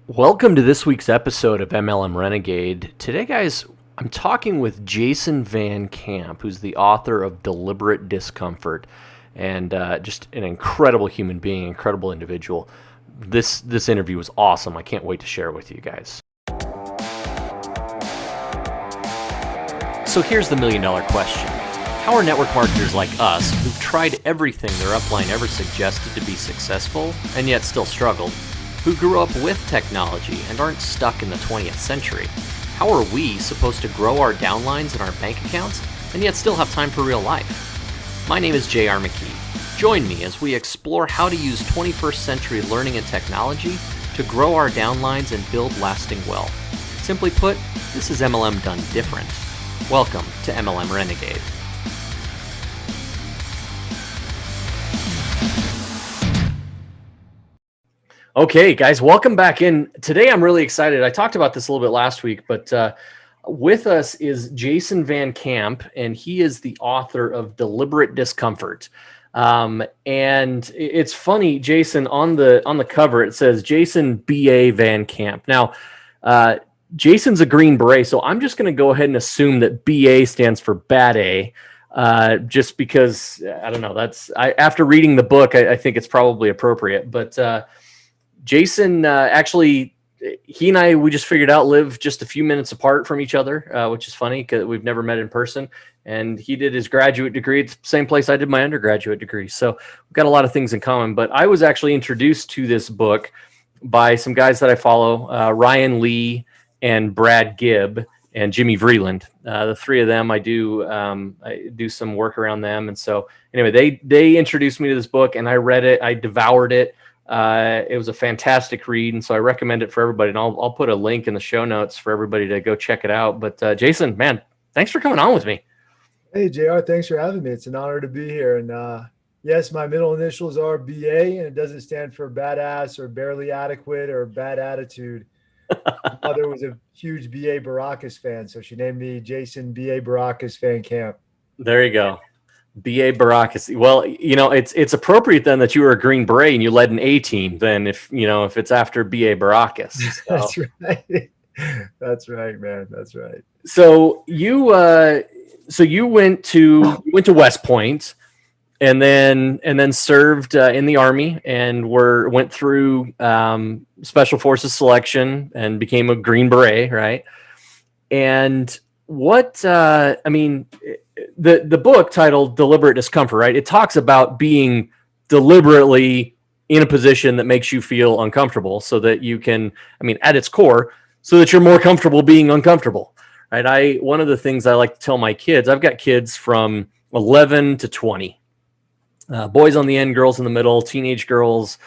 Welcome to this week's episode of MLM Renegade. Today, guys, I'm talking with Jason Van Camp, who's the author of Deliberate Discomfort, and just an incredible human being, incredible individual. This interview was awesome. I can't wait to share it with you guys. So here's the million-dollar question. How are network marketers like us, who've tried everything their upline ever suggested to be successful, and yet still struggled, who grew up with technology and aren't stuck in the 20th century, how are we supposed to grow our downlines and our bank accounts, and yet still have time for real life? My name is J.R. McKee. Join me as we explore how to use 21st century learning and technology to grow our downlines and build lasting wealth. Simply put, this is MLM done different. Welcome to MLM Renegade. Okay, guys, welcome back in. Today, I'm really excited. I talked about this a little bit last week, but with us is Jason Van Camp, and he is the author of Deliberate Discomfort. And it's funny, Jason, on the cover, it says Jason B.A. Van Camp. Now, Jason's a Green Beret, so I'm just going to go ahead and assume that BA stands for Bad A, just because, I don't know, after reading the book, I think it's probably appropriate, but Jason, actually, he and I, we just figured out live just a few minutes apart from each other, which is funny because we've never met in person. And he did his graduate degree at the same place I did my undergraduate degree. So we've got a lot of things in common. But I was actually introduced to this book by some guys that I follow, Ryan Lee and Brad Gibb and Jimmy Vreeland. The three of them, I do some work around them. And so anyway, they introduced me to this book, and I read it. I devoured it. It was a fantastic read, and so I recommend it for everybody. And I'll put a link in the show notes for everybody to go check it out. But Jason, man, thanks for coming on with me. Hey, JR, thanks for having me. It's an honor to be here. And yes, my middle initials are BA, and it doesn't stand for badass or barely adequate or bad attitude. My mother was a huge BA Baracus fan, so she named me Jason BA Baracus Van Camp. There you go. B.A. Baracus. Well, it's appropriate then that you were a Green Beret and you led an A team. Then if it's after B.A. Baracus. So. That's right. That's right, man. That's right. So you went to West Point, and then served in the Army and went through Special Forces selection and became a Green Beret, right? And what the book titled Deliberate Discomfort, right? It talks about being deliberately in a position that makes you feel uncomfortable so that you can, at its core, so that you're more comfortable being uncomfortable, right? One of the things I like to tell my kids, I've got kids from 11 to 20, boys on the end, girls in the middle, teenage girls,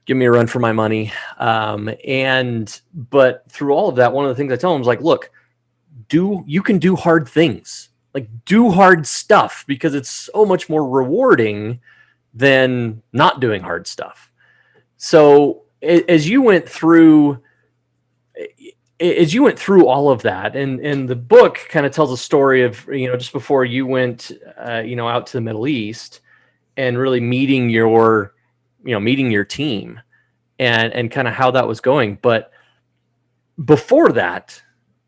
give me a run for my money. But through all of that, one of the things I tell them is like, look, you can do hard things. Like, do hard stuff because it's so much more rewarding than not doing hard stuff. So as you went through all of that, and the book kind of tells a story of, just before you went, out to the Middle East and really meeting your team and kind of how that was going. But before that,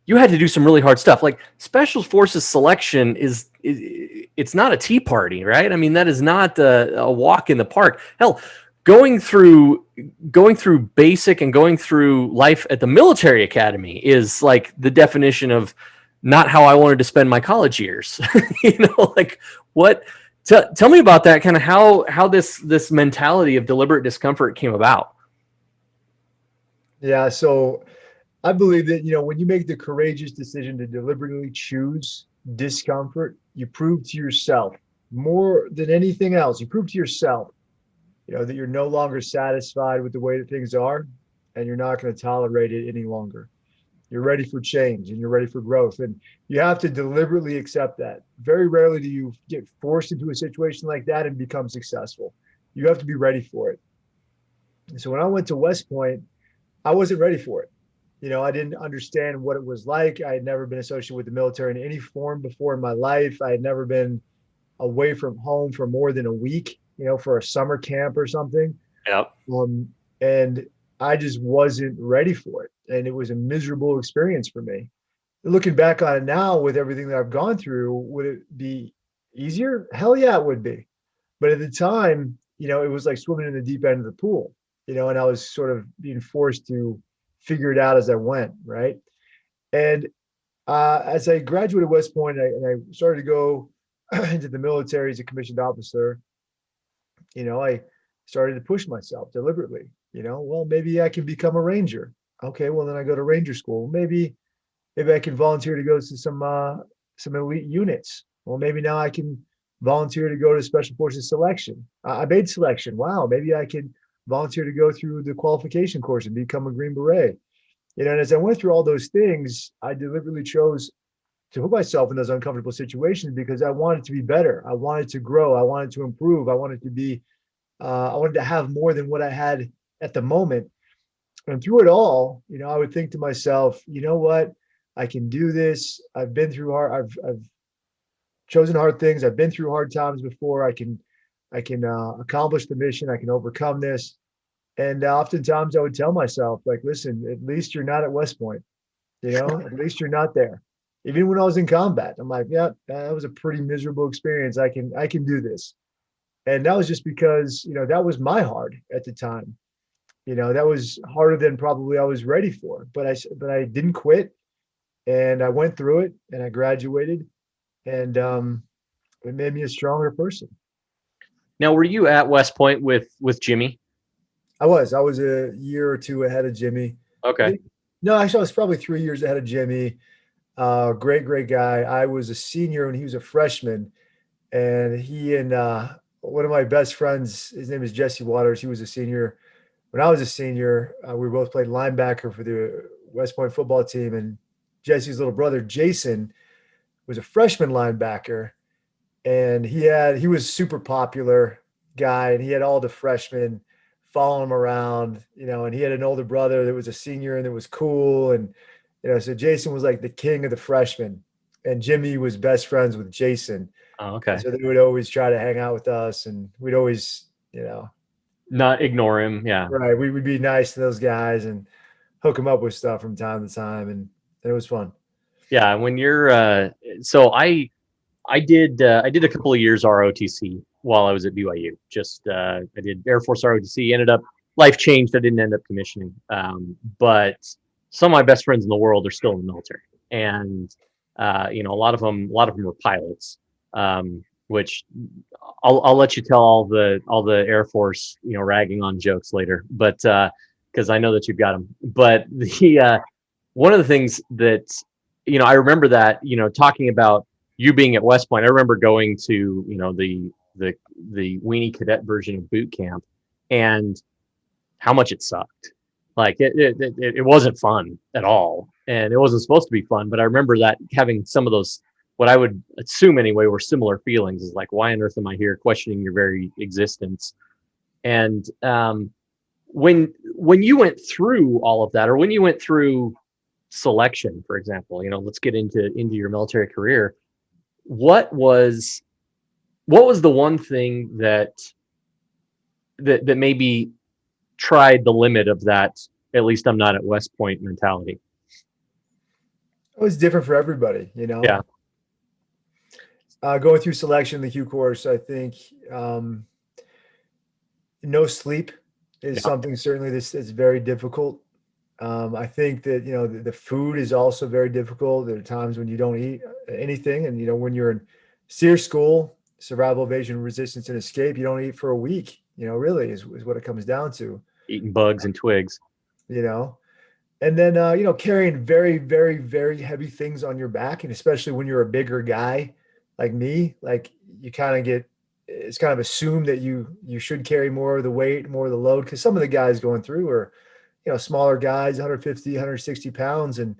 you had to do some really hard stuff. Like Special Forces selection it's not a tea party, right? That is not a walk in the park. Hell, going through basic and going through life at the military academy is like the definition of not how I wanted to spend my college years. Like what? Tell me about that. Kind of how this mentality of deliberate discomfort came about. Yeah. So I believe that, when you make the courageous decision to deliberately choose discomfort, you prove to yourself more than anything else. You prove to yourself, that you're no longer satisfied with the way that things are, and you're not going to tolerate it any longer. You're ready for change and you're ready for growth. And you have to deliberately accept that. Very rarely do you get forced into a situation like that and become successful. You have to be ready for it. And so when I went to West Point, I wasn't ready for it. I didn't understand what it was like. I had never been associated with the military in any form before in my life. I had never been away from home for more than a week, for a summer camp or something. Yep. And I just wasn't ready for it. And it was a miserable experience for me. Looking back on it now with everything that I've gone through, would it be easier? Hell yeah, it would be. But at the time, it was like swimming in the deep end of the pool, and I was sort of being forced to figure it out as I went, right? And as I graduated West Point and I started to go into the military as a commissioned officer, I started to push myself deliberately. Well, maybe I can become a ranger. Okay, well then I go to ranger school. Maybe I can volunteer to go to some elite units. Well, maybe now I can volunteer to go to special forces selection. I made selection. Wow, maybe I can volunteer to go through the qualification course and become a Green Beret. And as I went through all those things, I deliberately chose to put myself in those uncomfortable situations because I wanted to be better. I wanted to grow. I wanted to improve. I wanted to have more than what I had at the moment. And through it all, I would think to myself, you know what? I can do this. I've been through I've chosen hard things. I've been through hard times before. I can accomplish the mission. I can overcome this. And oftentimes I would tell myself, like, listen, at least you're not at West Point. At least you're not there. Even when I was in combat, I'm like, yeah, that was a pretty miserable experience. I can do this. And that was just because, that was my hard at the time. That was harder than probably I was ready for. But I didn't quit, and I went through it, and I graduated, and it made me a stronger person. Now, were you at West Point with Jimmy? I was a year or two ahead of Jimmy. I Okay. think no, actually I was probably 3 years ahead of Jimmy. Great guy. I was a senior when he was a freshman, and he and one of my best friends, his name is Jesse Waters. He was a senior when I was a senior. We both played linebacker for the West Point football team, and Jesse's little brother Jason was a freshman linebacker, and he was super popular guy, and he had all the freshmen following him around, and he had an older brother that was a senior and that was cool, and so Jason was like the king of the freshmen, and Jimmy was best friends with Jason, Oh, and okay. so they would always try to hang out with us, and we'd always, Not ignore him. Yeah. right, we would be nice to those guys and hook them up with stuff from time to time, and it was fun. Yeah. When you're so I did a couple of years ROTC while I was at BYU. Just I did Air Force ROTC. Ended up life changed. I didn't end up commissioning. But some of my best friends in the world are still in the military, and a lot of them were pilots. Which I'll let you tell all the Air Force ragging on jokes later, but because I know that you've got them. But the one of the things that I remember that talking about you being at West Point, I remember going to the weenie cadet version of boot camp, and how much it sucked. Like it wasn't fun at all, and it wasn't supposed to be fun. But I remember that having some of those, what I would assume anyway, were similar feelings. Is like, why on earth am I here, questioning your very existence? And when you went through all of that, or when you went through selection, for example, let's get into your military career. What was the one thing that maybe tried the limit of that, at least I'm not at West Point mentality? It was different for everybody, Yeah. Going through selection, the Q course, I think no sleep is Yeah. something certainly that's very difficult. I think that the food is also very difficult. There are times when you don't eat anything, and when you're in SEER school, survival, evasion, resistance, and escape, you don't eat for a week. Really is what it comes down to. Eating bugs and twigs. You know, and then carrying very, very, very heavy things on your back, and especially when you're a bigger guy like me, like you kind of get it's kind of assumed that you should carry more of the weight, more of the load, because some of the guys going through are smaller guys, 150, 160 pounds. And,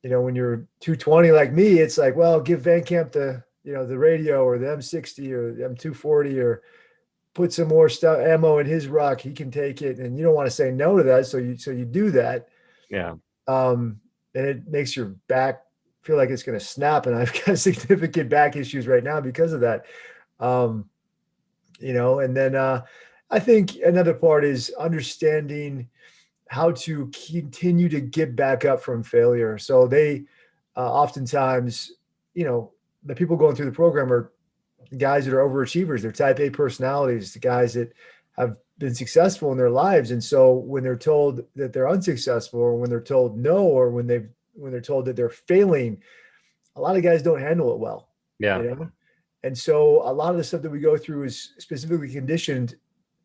when you're 220 like me, it's like, well, give Van Camp the radio or the M60 or the M240, or put some more stuff, ammo in his ruck. He can take it. And you don't want to say no to that. So you do that. Yeah. Um, and it makes your back feel like it's going to snap. And I've got significant back issues right now because of that. Um, and then I think another part is understanding how to continue to get back up from failure. So they oftentimes, you know, the people going through the program are guys that are overachievers. They're type A personalities, the guys that have been successful in their lives. And so when they're told that they're unsuccessful, or when they're told no, or when they're told that they're failing, a lot of guys don't handle it well, Yeah. you know? And so a lot of the stuff that we go through is specifically conditioned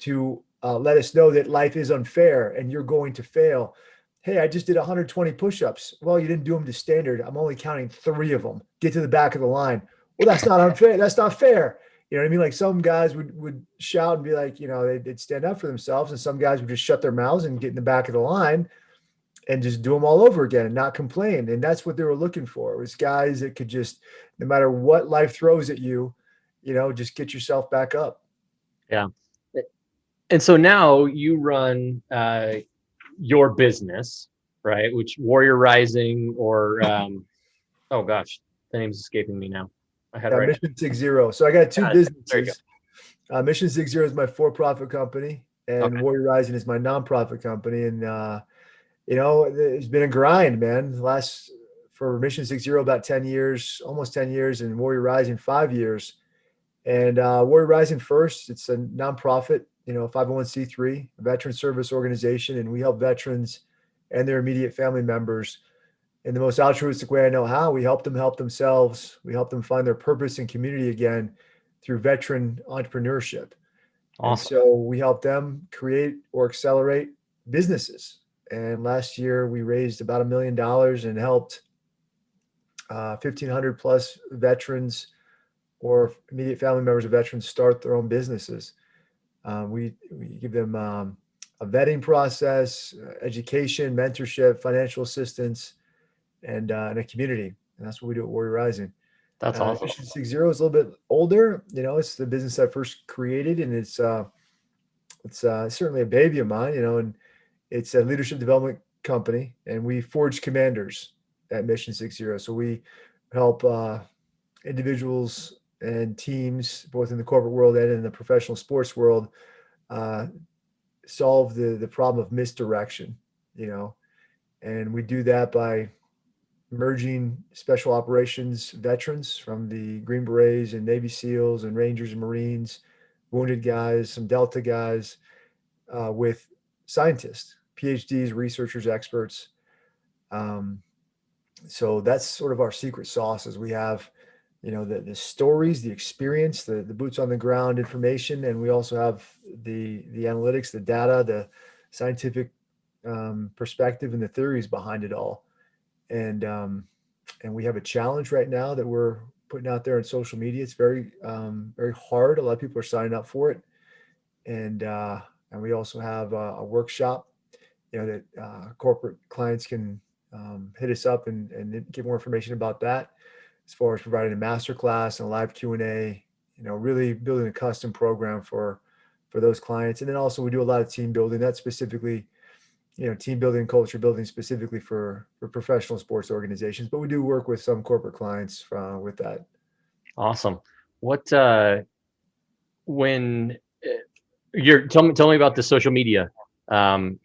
to let us know that life is unfair and you're going to fail. Hey, I just did 120 push-ups. Well, you didn't do them to standard. I'm only counting 3 of them. Get to the back of the line. Well, that's not unfair. That's not fair. You know what I mean? Like some guys would shout and be like, you know, they'd stand up for themselves, and some guys would just shut their mouths and get in the back of the line and just do them all over again and not complain. And that's what they were looking for. It was guys that could just, no matter what life throws at you, you know, just get yourself back up. Yeah. And so now you run your business, right? Which Warrior Rising, or oh gosh, the name's escaping me now. I had it Yeah, right. Mission 60. So I got 2 There you go. businesses. Mission 60 is my for-profit company, and Okay. Warrior Rising is my nonprofit company. And you know, it's been a grind, man. For Mission 60 about 10 years, almost 10 years, and Warrior Rising 5 years. And Warrior Rising First, it's a nonprofit, you know, 501c3, a veteran service organization, and we help veterans and their immediate family members in the most altruistic way I know how. We help them help themselves. We help them find their purpose and community again through veteran entrepreneurship. And Awesome. so we help them create or accelerate businesses. And last year we raised about $1 million and helped 1,500 plus veterans or immediate family members of veterans start their own businesses. We give them a vetting process, education, mentorship, financial assistance, and a community. And that's what we do at Warrior Rising. That's awesome. Mission 60 is a little bit older. You know, it's the business I first created, and it's certainly a baby of mine. You know, and it's a leadership development company, and we forge commanders at Mission 60. So we help individuals and teams, both in the corporate world and in the professional sports world, uh, solve the problem of misdirection. You know, and we do that by merging special operations veterans from the Green Berets and Navy SEALs and Rangers and Marines, wounded guys, some Delta guys, with scientists, PhDs, researchers, experts. Um, so that's sort of our secret sauce. Is we have, you know, the stories, the experience, the boots on the ground information, and we also have the analytics, the data, the scientific perspective, and the theories behind it all. And we have a challenge right now that we're putting out there on social media. It's very hard. A lot of people are signing up for it, and we also have a workshop, you know, that corporate clients can hit us up and get more information about that, as far as providing a master class and a live Q&A, you know, really building a custom program for those clients. And then also we do a lot of team building. That's specifically, you know, team building, culture building specifically for professional sports organizations, but we do work with some corporate clients with that. Awesome. What when you're tell me about the social media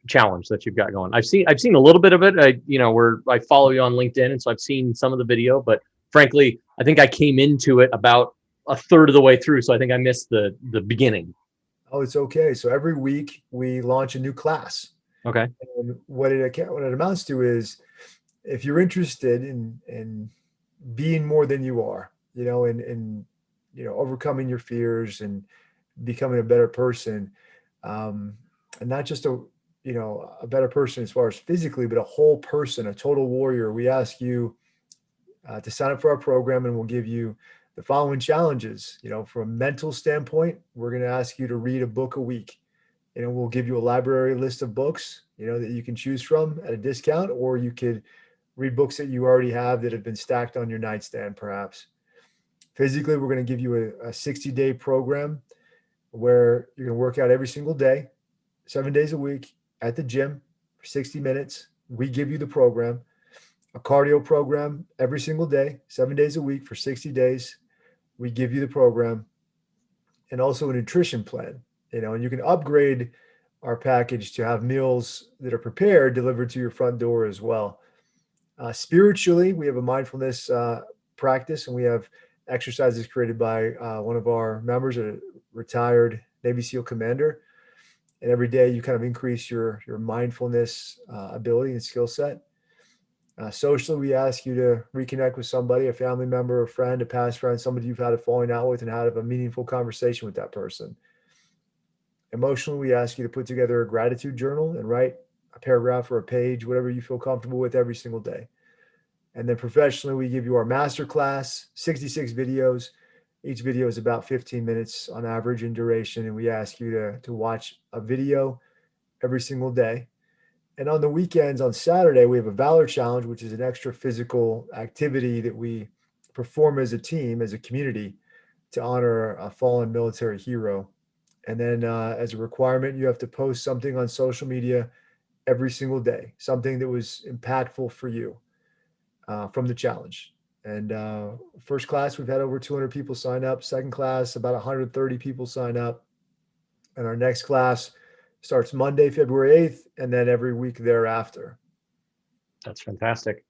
challenge that you've got going. I've seen a little bit of it. I follow you on LinkedIn, and so I've seen some of the video, but frankly, I think I came into it about a third of the way through, so I think I missed the beginning. Oh, it's okay. So every week we launch a new class. Okay. And what it amounts to is, if you're interested in being more than you are, you know, and you know, overcoming your fears and becoming a better person, and not just a better person as far as physically, but a whole person, a total warrior. We ask you to sign up for our program, and we'll give you the following challenges. You know, from a mental standpoint, we're going to ask you to read a book a week. You know, we'll give you a library list of books, you know, that you can choose from at a discount, or you could read books that you already have that have been stacked on your nightstand, perhaps. Physically, we're going to give you a 60-day program where you're going to work out every single day, 7 days a week at the gym for 60 minutes. We give you the program. A cardio program every single day, 7 days a week for 60 days. We give you the program, and also a nutrition plan, you know, and you can upgrade our package to have meals that are prepared delivered to your front door as well. Spiritually, we have a mindfulness practice, and we have exercises created by one of our members, a retired Navy SEAL commander. And every day you kind of increase your mindfulness ability and skill set. Socially, we ask you to reconnect with somebody, a family member, a friend, a past friend, somebody you've had a falling out with, and have a meaningful conversation with that person. Emotionally, we ask you to put together a gratitude journal and write a paragraph or a page, whatever you feel comfortable with every single day. And then professionally, we give you our master class, 66 videos. Each video is about 15 minutes on average in duration. And we ask you to watch a video every single day. And on the weekends, on Saturday, we have a Valor Challenge, which is an extra physical activity that we perform as a team, as a community, to honor a fallen military hero. And then as a requirement, you have to post something on social media every single day, something that was impactful for you from the challenge. And first class, we've had over 200 people sign up. Second class, about 130 people sign up. And our next class starts Monday, February 8th, and then every week thereafter. That's fantastic.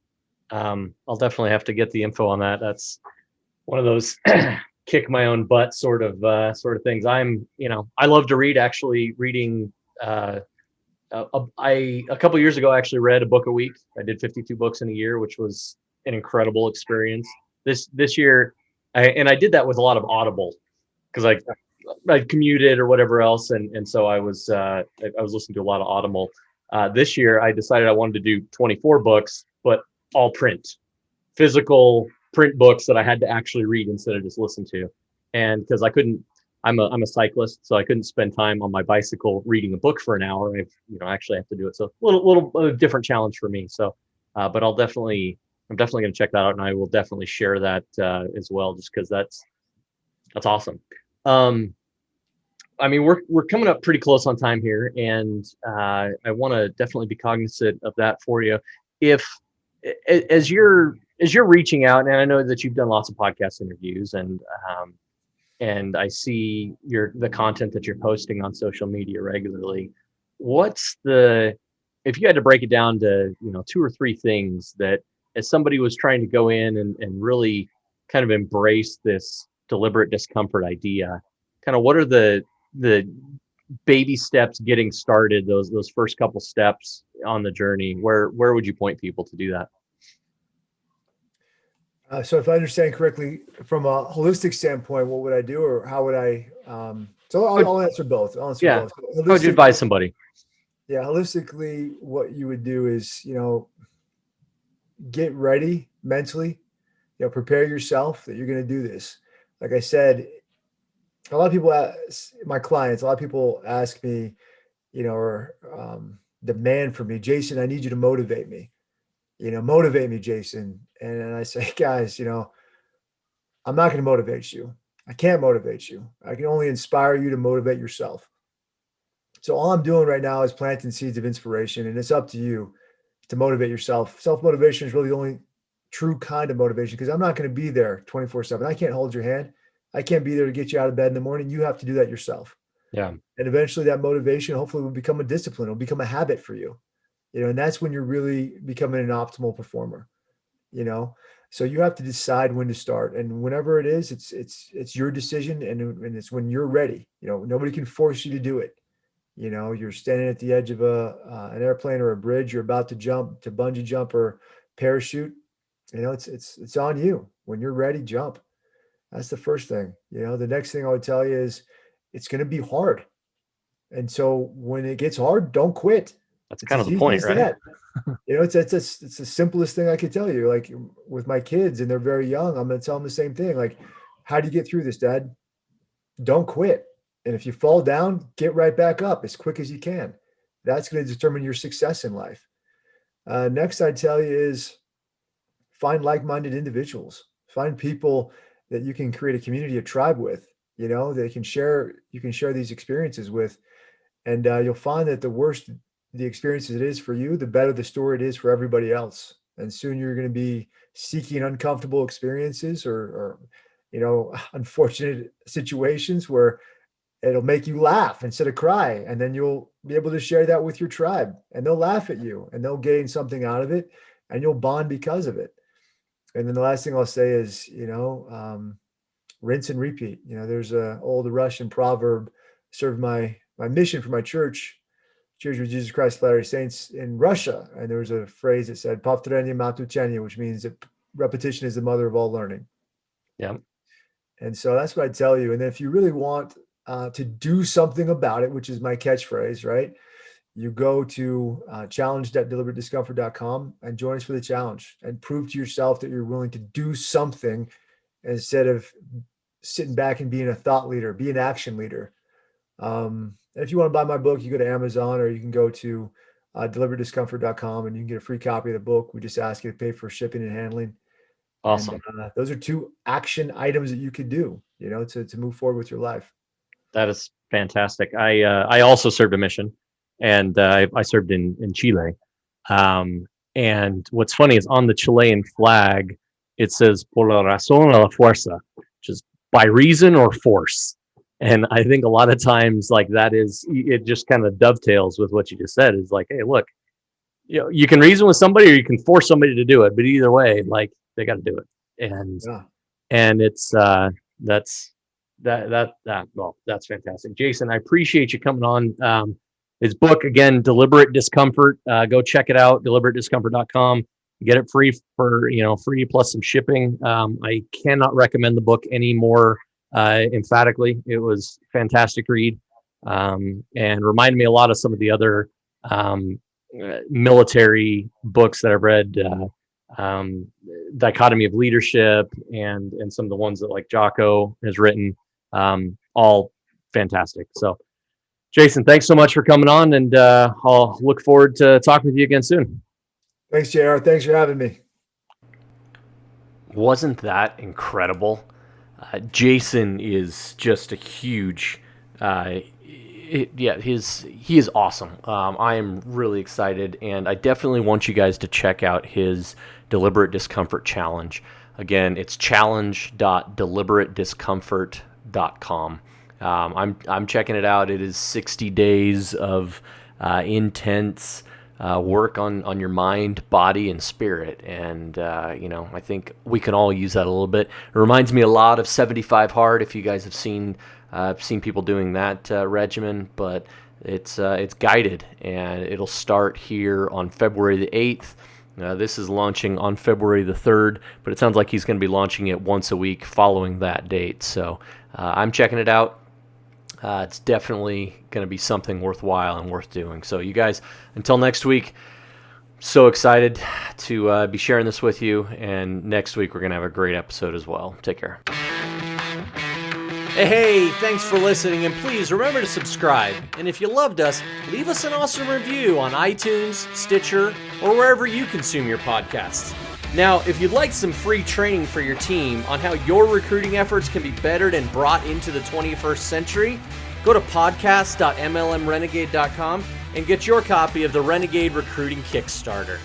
I'll definitely have to get the info on that. That's one of those kick my own butt sort of things. I love to read. Actually, reading. A couple years ago, I actually read a book a week. I did 52 books in a year, which was an incredible experience. This year, I did that with a lot of Audible because I commuted or whatever else, and so I was listening to a lot of Audible. This year, I decided I wanted to do 24 books, but all physical print books that I had to actually read instead of just listen to. And because I'm a cyclist, so I couldn't spend time on my bicycle reading a book for an hour. I actually have to do it. So a little different challenge for me. So, but I'm definitely going to check that out, and I will definitely share that as well, just because that's awesome. We're coming up pretty close on time here, and I want to definitely be cognizant of that for you. If as you're reaching out, and I know that you've done lots of podcast interviews, and I see the content that you're posting on social media regularly. If you had to break it down to 2 or 3 things that, as somebody was trying to go in and really kind of embrace this deliberate discomfort idea, kind of what are the baby steps getting started, those first couple steps on the journey? Where would you point people to do that? So if I understand correctly, from a holistic standpoint, what would I do, or how would I? So I'll answer both. I'll answer both. How would you advise somebody? Yeah, holistically, what you would do is, get ready mentally. Prepare yourself that you're going to do this. Like I said, a lot of people, my clients, a lot of people ask me, or demand from me, Jason, I need you to motivate me. Motivate me, Jason. And I say, guys, I'm not going to motivate you. I can't motivate you. I can only inspire you to motivate yourself. So all I'm doing right now is planting seeds of inspiration, and it's up to you to motivate yourself. Self-motivation is really the only true kind of motivation, because I'm not going to be there 24/7. I can't hold your hand. I can't be there to get you out of bed in the morning. You have to do that yourself. Yeah. And eventually that motivation hopefully will become a discipline. It'll become a habit for you. And that's when you're really becoming an optimal performer. So you have to decide when to start, and whenever it is, it's your decision, and it's when you're ready. Nobody can force you to do it. You're standing at the edge of an airplane or a bridge, you're about to jump, to bungee jump or parachute. It's on you. When you're ready, jump. That's the first thing. The next thing I would tell you is it's going to be hard. And so when it gets hard, don't quit. That's kind of the point, right? It's the simplest thing I could tell you. Like with my kids, and they're very young, I'm going to tell them the same thing. Like, how do you get through this, Dad? Don't quit. And if you fall down, get right back up as quick as you can. That's going to determine your success in life. Next, I'd tell you is find like-minded individuals. Find people that you can create a community, a tribe with, that you can share these experiences with. And you'll find that the worse the experiences it is for you, the better the story it is for everybody else. And soon you're going to be seeking uncomfortable experiences or unfortunate situations where it'll make you laugh instead of cry. And then you'll be able to share that with your tribe, and they'll laugh at you and they'll gain something out of it, and you'll bond because of it. And then the last thing I'll say is, rinse and repeat. There's a old Russian proverb, served my mission for my church, Church of Jesus Christ of Latter-day Saints in Russia. And there was a phrase that said, "Повторение мать учения," which means that repetition is the mother of all learning. Yeah. And so that's what I'd tell you. And then if you really want to do something about it, which is my catchphrase, right? You go to challenge.deliberatenesscomfort.com and join us for the challenge, and prove to yourself that you're willing to do something instead of sitting back and being a thought leader. Be an action leader. And if you want to buy my book, you go to Amazon, or you can go to deliberatenesscomfort.com and you can get a free copy of the book. We just ask you to pay for shipping and handling. Awesome. And, those are 2 action items that you could do, to move forward with your life. That is fantastic. I also served a mission, and I served in Chile. And what's funny is on the Chilean flag, it says "por la razón o la fuerza," which is by reason or force. And I think a lot of times, like, it just kind of dovetails with what you just said. Is like, hey, look, you can reason with somebody or you can force somebody to do it, but either way, like, they got to do it. And it's that's fantastic. Jason, I appreciate you coming on. His book, again, Deliberate Discomfort. Go check it out, deliberatenesscomfort.com. Get it free for, free plus some shipping. I cannot recommend the book any more emphatically. It was a fantastic read, and reminded me a lot of some of the other military books that I've read, Dichotomy of Leadership, and some of the ones that like Jocko has written, all fantastic. So Jason, thanks so much for coming on, and I'll look forward to talking with you again soon. Thanks, JR. Thanks for having me. Wasn't that incredible? Jason is just a huge, he is awesome. I am really excited, and I definitely want you guys to check out his Deliberate Discomfort Challenge. Again, it's challenge.deliberatenesscomfort.com. I'm checking it out. It is 60 days of intense work on your mind, body, and spirit. And, I think we can all use that a little bit. It reminds me a lot of 75 Hard, if you guys have seen people doing that regimen, but it's guided, and it'll start here on February the 8th. This is launching on February the 3rd, but it sounds like he's going to be launching it once a week following that date. So I'm checking it out. It's definitely going to be something worthwhile and worth doing. So you guys, until next week, so excited to be sharing this with you. And next week, we're going to have a great episode as well. Take care. Hey, thanks for listening, and please remember to subscribe. And if you loved us, leave us an awesome review on iTunes, Stitcher, or wherever you consume your podcasts. Now, if you'd like some free training for your team on how your recruiting efforts can be bettered and brought into the 21st century, go to podcast.mlmrenegade.com and get your copy of the Renegade Recruiting Kickstarter.